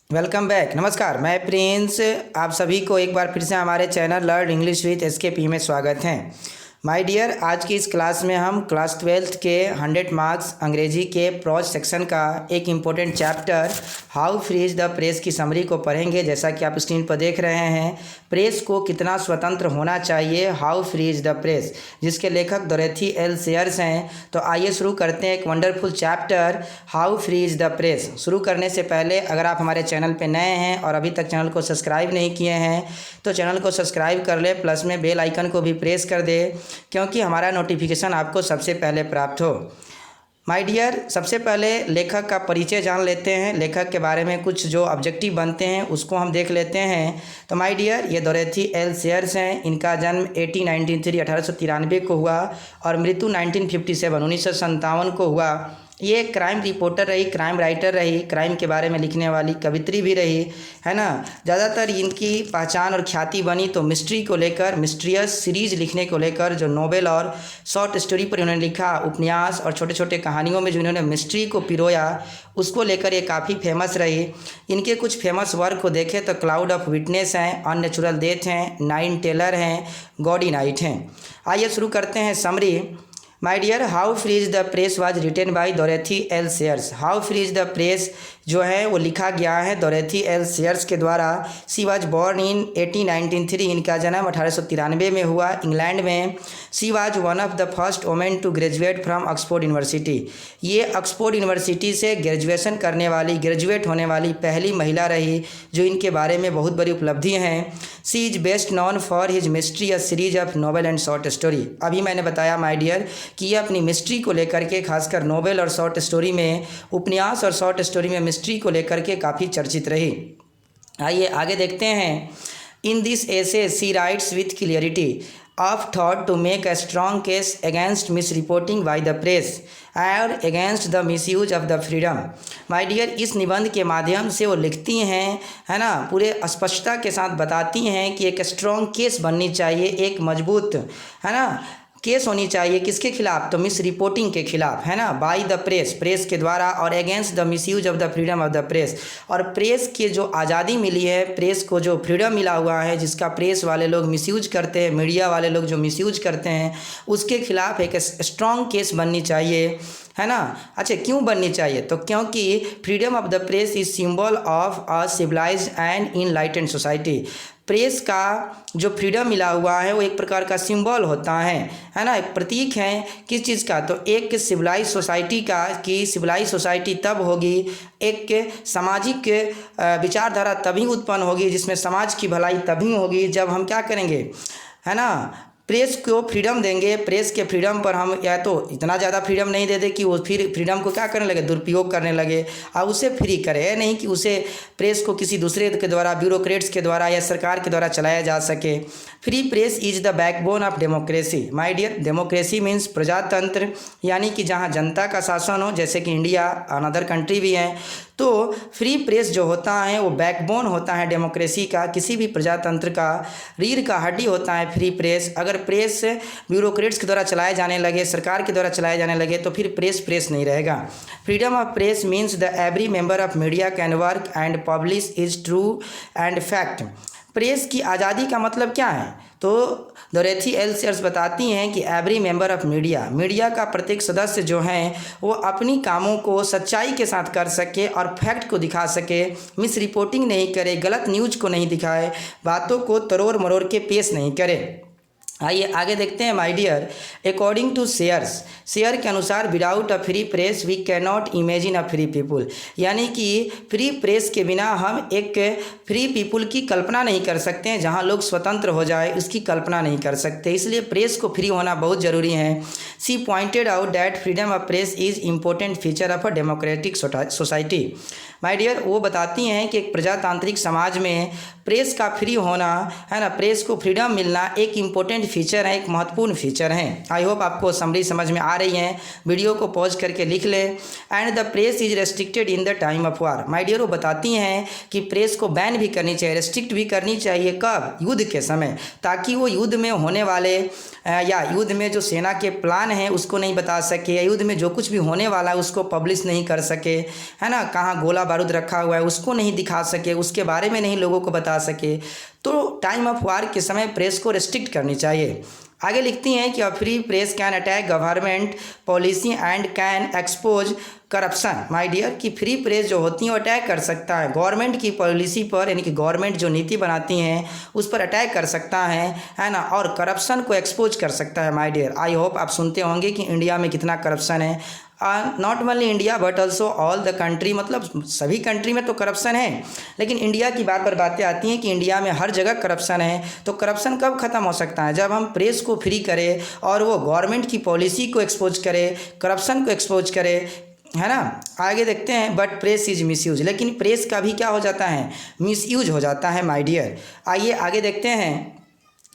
Welcome back. नमस्कार, मैं Prince. आप सभी को एक बार फिर से हमारे channel learn English with SKP में स्वागत है। माय डियर, आज की इस क्लास में हम क्लास 12th के 100 मार्क्स अंग्रेजी के प्रोज सेक्शन का एक important chapter how free is the press की समरी को पढ़ेंगे। जैसा कि आप स्क्रीन पर देख रहे हैं, प्रेस को कितना स्वतंत्र होना चाहिए, how free is the press, जिसके लेखक डोरेथी एल सेयर्स हैं। तो आइए शुरू करते हैं एक wonderful chapter how free is the press. शुरू करने से पहले अगर आप हमारे चैनल पर नए हैं और अभी तक चैनल को सब्सक्राइब नहीं किए हैं तो चैनल को सब्सक्राइब कर ले, प्लस में बेल आइकन को भी प्रेस कर दे क्योंकि हमारा नोटिफिकेशन आपको सबसे पहले प्राप्त हो। माय डियर, सबसे पहले लेखक का परिचय जान लेते हैं। लेखक के बारे में कुछ जो ऑब्जेक्टिव बनते हैं उसको हम देख लेते हैं। तो माय डियर, ये डोरेथी एल सेयर्स हैं। इनका जन्म 1893 को हुआ और मृत्यु 1957 को हुआ। ये क्राइम रिपोर्टर रही, क्राइम राइटर रही, क्राइम के बारे में लिखने वाली कवित्री भी रही, है ना। ज़्यादातर इनकी पहचान और ख्याति बनी तो मिस्ट्री को लेकर, मिस्ट्रियस सीरीज लिखने को लेकर, जो नोवेल और शॉर्ट स्टोरी पर इन्होंने लिखा, उपन्यास और छोटे छोटे कहानियों में जो इन्होंने मिस्ट्री को पिरोया, उसको लेकर ये काफ़ी फेमस रही। इनके कुछ फेमस वर्क को देखें तो क्लाउड ऑफ विटनेस हैं, अननेचुरल डेथ हैं, नाइन टेलर हैं, गॉडी नाइट हैं। आइए शुरू करते हैं summary. My dear, how free is the press was written by Dorothy L Sayers. How free is the press जो है वो लिखा गया है डोरेथी एल सेयर्स के द्वारा। She was born in 1893। इनका जन्म 1893 में हुआ, इंग्लैंड में। She was one of the first women to graduate from Oxford University. ये ऑक्सफोर्ड यूनिवर्सिटी से ग्रेजुएशन करने वाली, ग्रेजुएट होने वाली पहली महिला रही, जो इनके बारे में बहुत बड़ी उपलब्धि हैं। She is best known for his mystery, a series of novel and short story. अभी मैंने बताया माय डियर कि ये अपनी मिस्ट्री को लेकर के, खासकर नोवेल और शॉर्ट स्टोरी में, उपन्यास और शॉर्ट स्टोरी में मिस्ट्री को लेकर के काफ़ी चर्चित रही। आइए आगे देखते हैं। In this essay she writes with clarity of thought to make a strong case against misreporting by the press और against the misuse of the freedom. My dear, इस निबंध के माध्यम से वो लिखती हैं, है ना, पूरे स्पष्टता के साथ बताती हैं कि एक स्ट्रॉन्ग केस बननी चाहिए, एक मजबूत, है ना, केस होनी चाहिए। किसके खिलाफ? तो मिस रिपोर्टिंग के खिलाफ, है ना, बाय द प्रेस, प्रेस के द्वारा, और against the misuse of the freedom of the press, और प्रेस की जो आज़ादी मिली है, प्रेस को जो फ्रीडम मिला हुआ है, जिसका प्रेस वाले लोग मिसयूज करते हैं, मीडिया वाले लोग जो मिसयूज करते हैं, उसके खिलाफ एक स्ट्रॉन्ग केस बननी चाहिए, है ना। अच्छा, क्यों बननी चाहिए? तो क्योंकि freedom of the press is symbol of a civilised and enlightened society. Press का जो फ्रीडम मिला हुआ है वो एक प्रकार का सिंबल होता है ना, एक प्रतीक है। किस चीज़ का? तो एक सिविलाइज सोसाइटी का, कि सिविलाइज सोसाइटी तब होगी, एक सामाजिक विचारधारा तभी उत्पन्न होगी, जिसमें समाज की भलाई तभी होगी जब हम क्या करेंगे, है ना, प्रेस को फ्रीडम देंगे। प्रेस के फ्रीडम पर हम या तो इतना ज़्यादा फ्रीडम नहीं दे दे कि वो फिर फ्रीडम को क्या करने लगे, दुरुपयोग करने लगे, और उसे फ्री करे, नहीं कि उसे प्रेस को किसी दूसरे के द्वारा, ब्यूरोक्रेट्स के द्वारा या सरकार के द्वारा चलाया जा सके। Free press is the backbone of democracy. My dear, democracy means प्रजातंत्र, यानी कि जहाँ जनता का शासन हो, जैसे कि इंडिया, अनदर कंट्री भी हैं। तो फ्री प्रेस जो होता है वो बैकबोन होता है डेमोक्रेसी का, किसी भी प्रजातंत्र का रीढ़ का हड्डी होता है फ्री प्रेस। अगर प्रेस ब्यूरोक्रेट्स के द्वारा चलाए जाने लगे, सरकार के द्वारा चलाए जाने लगे, तो फिर प्रेस नहीं रहेगा। Freedom of press means the every member of media can work and publish is true and fact. Press की आज़ादी का मतलब क्या है? तो डोरेथी एल सेयर्स बताती हैं कि every member of media, media का प्रत्येक सदस्य जो हैं वो अपनी कामों को सच्चाई के साथ कर सके और फैक्ट को दिखा सके, मिस रिपोर्टिंग नहीं करे, गलत न्यूज को नहीं दिखाए, बातों को तरोड़ मरोड़ के पेश नहीं करे। आइए आगे देखते हैं my dear. According to sayers, शेयर के अनुसार without a free press we can not imagine a free people, यानी कि फ्री प्रेस के बिना हम एक फ्री पीपुल की कल्पना नहीं कर सकते हैं, जहां लोग स्वतंत्र हो जाए उसकी कल्पना नहीं कर सकते। इसलिए प्रेस को फ्री होना बहुत ज़रूरी है। She pointed out that freedom of press is important feature of a democratic society. My dear, वो बताती हैं कि एक प्रजातांत्रिक समाज में प्रेस का फ्री होना, है ना, प्रेस को फ्रीडम मिलना एक इम्पोर्टेंट इंपॉर्टेंट फीचर है, एक महत्वपूर्ण फीचर है। आई होप आपको समरी समझ में आ रही है। वीडियो को पॉज करके लिख ले। And the press is restricted in the time of war. My dear, वो बताती हैं कि प्रेस को बैन भी करनी चाहिए, रेस्ट्रिक्ट भी करनी चाहिए। कब? युद्ध के समय, ताकि वो युद्ध में होने वाले या युद्ध में जो सेना के प्लान हैं उसको नहीं बता सके, या युद्ध में जो कुछ भी होने वाला है उसको पब्लिश नहीं कर सके, है ना, कहाँ गोला बारूद रखा हुआ है उसको नहीं दिखा सके, उसके बारे में नहीं लोगों को बता सके। तो टाइम ऑफ वार के समय प्रेस को रेस्ट्रिक्ट करनी चाहिए। आगे लिखती हैं कि a free press can attack government policy and can expose corruption. My dear, कि फ्री प्रेस जो होती है वो अटैक कर सकता है गवर्नमेंट की पॉलिसी पर, यानी कि गवर्नमेंट जो नीति बनाती हैं उस पर अटैक कर सकता है ना, और करप्शन को एक्सपोज कर सकता है। माय डियर, आई होप आप सुनते होंगे कि इंडिया में कितना करप्शन है। Not only India but also all the country, मतलब सभी कंट्री में तो करप्शन है, लेकिन इंडिया की बात पर बातें आती हैं कि इंडिया में हर जगह करप्शन है। तो करप्शन कब ख़त्म हो सकता है? जब हम प्रेस को फ्री करें और वो गवर्नमेंट की पॉलिसी को एक्सपोज करे, करप्शन को एक्सपोज करे, है ना। आगे देखते हैं, बट प्रेस इज मिसयूज, लेकिन प्रेस का भी क्या हो जाता है? मिसयूज हो जाता है माय डियर। आइए आगे देखते हैं।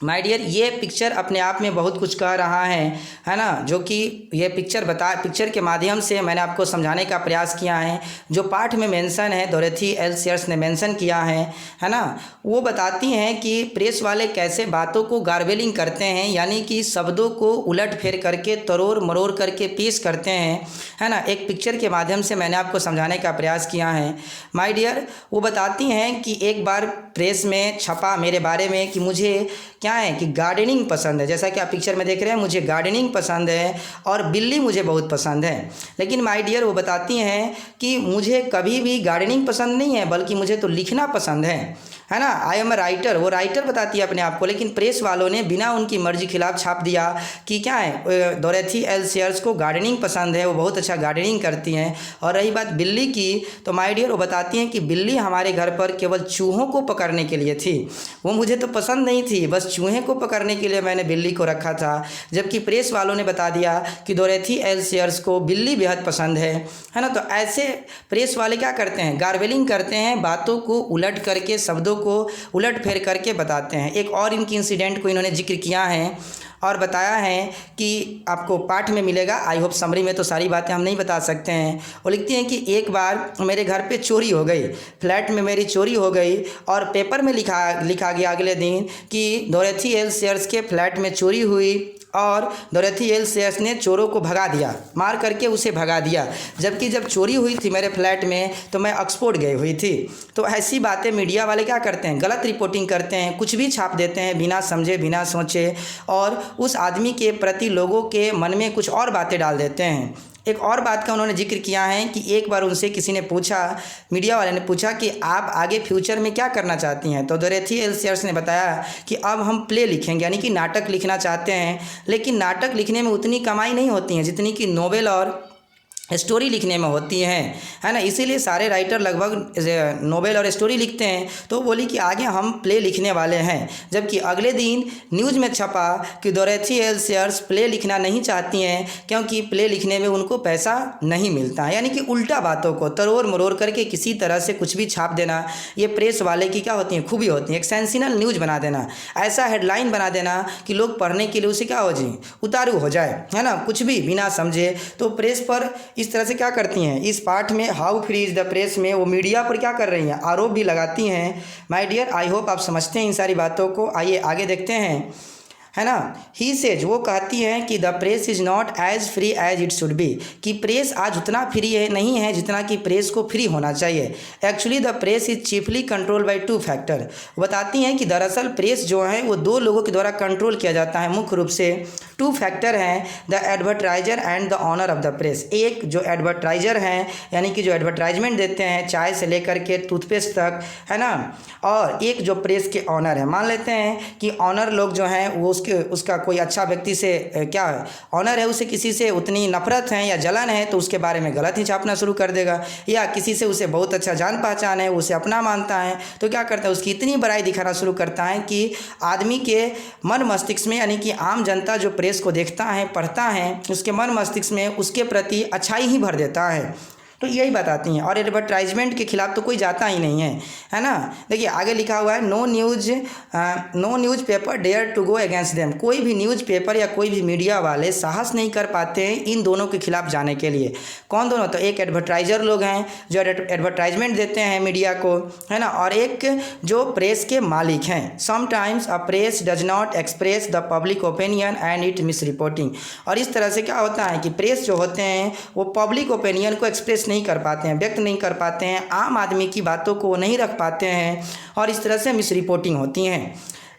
माय डियर, ये पिक्चर अपने आप में बहुत कुछ कह रहा है ना, जो कि ये पिक्चर के माध्यम से मैंने आपको समझाने का प्रयास किया है। जो पाठ में मेंशन है, डोरोथी एल सीयर्स ने मेंशन किया है ना, वो बताती हैं कि प्रेस वाले कैसे बातों को गार्बेलिंग करते हैं, यानी कि शब्दों को उलट फेर करके तरोड़ मरोड़ करके पेश करते हैं, है ना। एक पिक्चर के माध्यम से मैंने आपको समझाने का प्रयास किया है माय डियर। वो बताती हैं कि एक बार प्रेस में छपा मेरे बारे में कि मुझे क्या है कि गार्डनिंग पसंद है, जैसा कि आप पिक्चर में देख रहे हैं, मुझे गार्डनिंग पसंद है और बिल्ली मुझे बहुत पसंद है। लेकिन माय डियर, वो बताती हैं कि मुझे कभी भी गार्डनिंग पसंद नहीं है, बल्कि मुझे तो लिखना पसंद है ना। आई एम ए राइटर, वो राइटर बताती है अपने आप को, लेकिन प्रेस वालों ने बिना उनकी मर्जी खिलाफ छाप दिया कि क्या है, डोरोथी एल सीयर्स को गार्डनिंग पसंद है, वो बहुत अच्छा गार्डनिंग करती हैं। और रही बात बिल्ली की, तो माय डियर, वो बताती हैं कि बिल्ली हमारे घर पर केवल चूहों को पकड़ने के लिए थी, वो मुझे तो पसंद नहीं थी, बस चूहे को पकड़ने के लिए मैंने बिल्ली को रखा था। जबकि प्रेस वालों ने बता दिया कि डोरोथी एल सीयर्स को बिल्ली बेहद पसंद है ना। तो ऐसे प्रेस वाले क्या करते हैं? गार्बेलिंग करते हैं, बातों को उलट करके, शब्दों को उलट फेर करके बताते हैं। एक और इनकी इंसिडेंट को इन्होंने जिक्र किया है और बताया है कि आपको पाठ में मिलेगा। आई होप समरी में तो सारी बातें हम नहीं बता सकते हैं। वो लिखती हैं कि एक बार मेरे घर पे चोरी हो गई, फ्लैट में मेरी चोरी हो गई और पेपर में लिखा गया अगले दिन कि डोरोथी एल सीयर्स के फ्लैट में चोरी हुई और डोरोथी एल सीयर्स ने चोरों को भगा दिया, मार करके उसे भगा दिया। जबकि जब चोरी हुई थी मेरे फ्लैट में तो मैं ऑक्सफोर्ड गई हुई थी। तो ऐसी बातें मीडिया वाले क्या करते हैं? गलत रिपोर्टिंग करते हैं, कुछ भी छाप देते हैं बिना समझे बिना सोचे, और उस आदमी के प्रति लोगों के मन में कुछ और बातें डाल देते हैं। एक और बात का उन्होंने जिक्र किया है कि एक बार उनसे किसी ने पूछा, मीडिया वाले ने पूछा कि आप आगे फ्यूचर में क्या करना चाहती हैं? तो डोरोथी एल सीयर्स ने बताया कि अब हम प्ले लिखेंगे, यानी कि नाटक लिखना चाहते हैं। लेकिन नाटक लिखने में उतनी कमाई नहीं होती है जितनी कि नोवेल और स्टोरी लिखने में होती है ना। इसीलिए सारे राइटर लगभग नोवेल और स्टोरी लिखते हैं। तो बोली कि आगे हम प्ले लिखने वाले हैं। जबकि अगले दिन न्यूज़ में छपा कि डोरोथी एल सीयर्स प्ले लिखना नहीं चाहती हैं, क्योंकि प्ले लिखने में उनको पैसा नहीं मिलता है। यानी कि उल्टा बातों को तरोड़ मरोड़ करके किसी तरह से कुछ भी छाप देना, ये प्रेस वाले की क्या होती है? खूबी होती है। एक सेंसेशनल न्यूज़ बना देना, ऐसा हेडलाइन बना देना कि लोग पढ़ने के लिए उसे क्या हो जाए, उतारू हो जाए, है ना, कुछ भी बिना समझे। तो प्रेस पर इस तरह से क्या करती हैं? इस पाठ में how free is the press में वो मीडिया पर क्या कर रही हैं? आरोप भी लगाती हैं। माय डियर, आई होप आप समझते हैं इन सारी बातों को। आइए आगे देखते हैं, है ना। ही सेज, वो कहती हैं कि the press is not as free as it should be, कि प्रेस आज उतना फ्री है नहीं है जितना कि प्रेस को फ्री होना चाहिए। Actually the press is chiefly control by two factor. बताती हैं कि दरअसल प्रेस जो है वो दो लोगों के द्वारा कंट्रोल किया जाता है, मुख्य रूप से टू फैक्टर हैं, the advertiser and the owner of the press. एक जो एडवर्टाइजर हैं, यानी कि जो एडवर्टाइजमेंट देते हैं चाय से लेकर के टूथपेस्ट तक, है ना, और एक जो प्रेस के ऑनर है। मान लेते हैं कि ऑनर लोग जो हैं वो उसका कोई अच्छा व्यक्ति से क्या है, ऑनर है, उसे किसी से उतनी नफरत है या जलन है तो उसके बारे में गलत ही छापना शुरू कर देगा। या किसी से उसे बहुत अच्छा जान पहचान है, उसे अपना मानता है, तो क्या करता है, उसकी इतनी बड़ाई दिखाना शुरू करता है कि आदमी के मन मस्तिष्क में, यानी कि आम जनता जो प्रेस को देखता है पढ़ता है, उसके मन मस्तिष्क में उसके प्रति अच्छाई ही भर देता है। तो यही बताती हैं। और एडवर्टाइजमेंट के खिलाफ तो कोई जाता ही नहीं है ना। देखिए आगे लिखा हुआ है no newspaper dare to go against them. कोई भी न्यूज़ पेपर या कोई भी मीडिया वाले साहस नहीं कर पाते हैं इन दोनों के खिलाफ जाने के लिए। कौन दोनों? तो एक एडवर्टाइज़र लोग हैं जो एडवर्टाइजमेंट देते हैं मीडिया को, है ना, और एक जो प्रेस के मालिक हैं। Sometimes a press does not express the public opinion and it miss reporting. और इस तरह से क्या होता है कि प्रेस जो होते हैं वो पब्लिक ओपिनियन को एक्सप्रेस नहीं कर पाते हैं, व्यक्त नहीं कर पाते हैं, आम आदमी की बातों को नहीं रख पाते हैं और इस तरह से मिस रिपोर्टिंग होती हैं।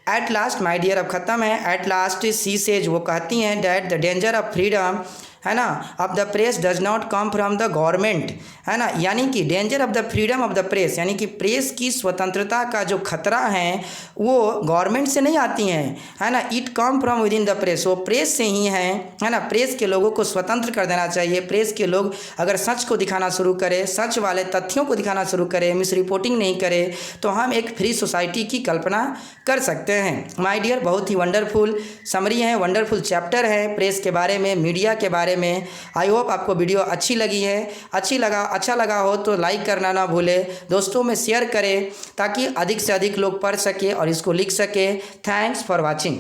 एट लास्ट माय डियर, अब ख़त्म है। एट लास्ट सी सेज, वो कहती हैं that the danger of freedom, है ना, of the press does not come from the government, है ना, यानी कि danger of the freedom of the press, यानी कि प्रेस की स्वतंत्रता का जो खतरा है वो गवर्नमेंट से नहीं आती हैं, है ना, it come from with in the press, वो प्रेस से ही है ना। प्रेस के लोगों को स्वतंत्र कर देना चाहिए। प्रेस के लोग अगर सच को दिखाना शुरू करें, सच वाले तथ्यों को दिखाना शुरू करें, मिस रिपोर्टिंग नहीं करें, तो हम एक फ्री सोसाइटी की कल्पना कर सकते हैं। माय डियर, बहुत ही वंडरफुल समरी है, वंडरफुल चैप्टर है प्रेस के बारे में, मीडिया के बारे में। आई होप आपको वीडियो अच्छी लगी है। अच्छा लगा हो तो लाइक करना ना भूले, दोस्तों में शेयर करें ताकि अधिक से अधिक लोग पढ़ सके और इसको लिख सके। Thanks for watching.